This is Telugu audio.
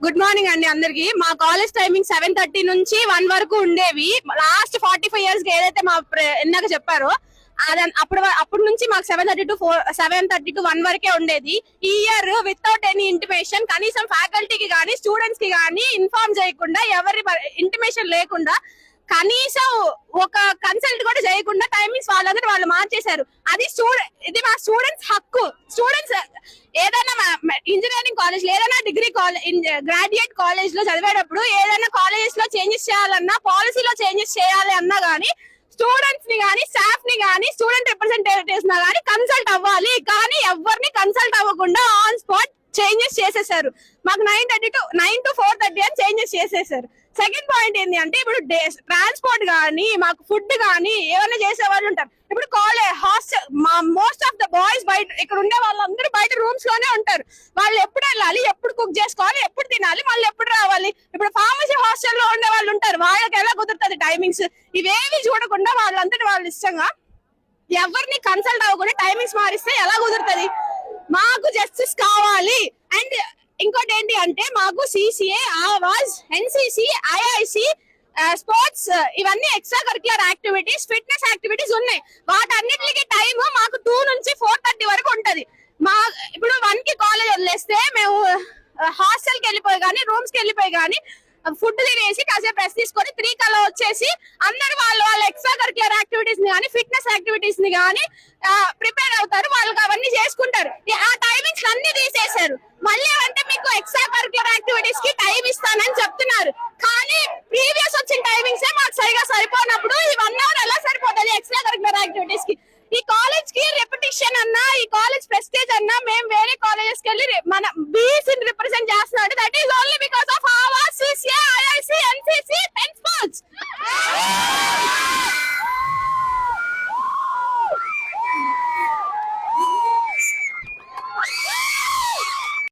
గుడ్ మార్నింగ్ అండి అందరికి. మా కాలేజ్ టైమింగ్ 7:30 నుంచి 1 వరకు ఉండేవి. లాస్ట్ 45 years కి ఏదైతే మా ఇందాక చెప్పారో అప్పటి నుంచి మాకు 7:30 to 1 వరకే ఉండేది. ఈ ఇయర్ వితౌట్ ఎనీ ఇంటిమేషన్, కనీసం ఫ్యాకల్టీకి కానీ స్టూడెంట్స్ కి కానీ ఇన్ఫార్మ్ చేయకుండా, ఎవరి ఇంటిమేషన్ లేకుండా, కనీసం ఒక కన్సల్ట్ కూడా చేయకుండా టైమింగ్స్ వాళ్ళందరూ వాళ్ళు మార్చేశారు. ఇది మా స్టూడెంట్స్ హక్కు. స్టూడెంట్స్ ఏదైనా ఇంజనీరింగ్ కాలేజ్, ఏదైనా డిగ్రీ కాలేజ్, గ్రాడ్యుయేట్ కాలేజ్ లో చదివేటప్పుడు ఏదైనా కాలేజెస్ లో చేంజెస్ చేయాలన్నా, పాలసీలో చేంజెస్ చేయాలి అన్నా గానీ స్టూడెంట్స్ ని గానీ, స్టాఫ్ ని గానీ, స్టూడెంట్ రిప్రజెంటేటివ్స్ గానీ కన్సల్ట్ అవ్వాలి. కానీ ఎవరిని కన్సల్ట్ అవ్వకుండా ఆన్ స్పాట్ చేంజెస్ చేసేసారు. మాకు 9 to 4:30 అని చేంజెస్ చేసేసారు. సెకండ్ పాయింట్ ఏంటి అంటే, ఇప్పుడు ట్రాన్స్పోర్ట్ గానీ, మాకు ఫుడ్ గానీ ఏమైనా చేసే వాళ్ళు ఉంటారు. ఇప్పుడు college hostel, most of the boys బయట, ఇక్కడ ఉండే వాళ్ళందరూ బయట రూమ్స్ లోనే ఉంటారు. వాళ్ళు ఎప్పుడు వెళ్ళాలి, ఎప్పుడు కుక్ చేసుకోవాలి, ఎప్పుడు తినాలి, మళ్ళీ ఎప్పుడు రావాలి. ఇప్పుడు ఫార్మసీ హాస్టల్లో ఉండే వాళ్ళు ఉంటారు, వాళ్ళకి ఎలా కుదురుతుంది టైమింగ్స్? ఇవేవి చూడకుండా వాళ్ళంతటి వాళ్ళు ఇష్టంగా ఎవరిని కన్సల్ట్ అవ్వకుండా టైమింగ్స్ మారిస్తే ఎలా కుదురుతుంది? మాకు జస్టిస్ కావాలి. అండ్ ఇంకోటి ఏంటి అంటే, మాకు CCA, Awaaz, NCC, IIC, sports, ఇవన్నీ extra curricular activities, fitness activities ఉన్నాయి. వాటన్నిటికి టైం మాకు 2 నుంచి 4:30 వరకు ఉంటది. ఇప్పుడు 1 కి కాలేజ్ వదిలేస్తే మేము హాస్టల్ కి వెళ్ళిపోయి కానీ, రూమ్స్ కి వెళ్ళిపోయి కానీ, ఫుడ్ తినేసి కాసేపు రెస్ట్ తీసుకొని 3 కల్లా వచ్చేసి అందరు వాళ్ళ ఎక్స్ట్రా కరిక్యులర్ యాక్టివిటీస్ ని కానీ, ఫిట్నెస్ యాక్టివిటీస్ ని కానీ ప్రిపేర్ అవుతారు. వాళ్ళకి అవన్నీ చేసుకుంటారు. ఆ టైమింగ్స్ అన్ని తీసేశారు. మళ్ళీ అంటే మీకు ఎక్స్ట్రా కరిక్యులర్ యాక్టివిటీస్ కి టైం ఇస్తానని చెప్తున్నారు, కానీ ప్రీవియస్ వచ్చిన టైమింగ్స్ మాకు సరిగా సరిపోయినప్పుడు ఈ 1 hour ఎలా సరిపోతుంది ఎక్స్ట్రా కరిక్యులర్ యాక్టివిటీస్ కి? ఈ కాలేజ్ కి రెప్యుటేషన్ అన్నా, ఈ కాలేజ్ ప్రెస్టేజ్ అన్నా, మేము వేరే కాలేజెస్ కి వెళ్ళి మన బీసీని రిప్రజెంట్ చేస్తున్నాడు. That is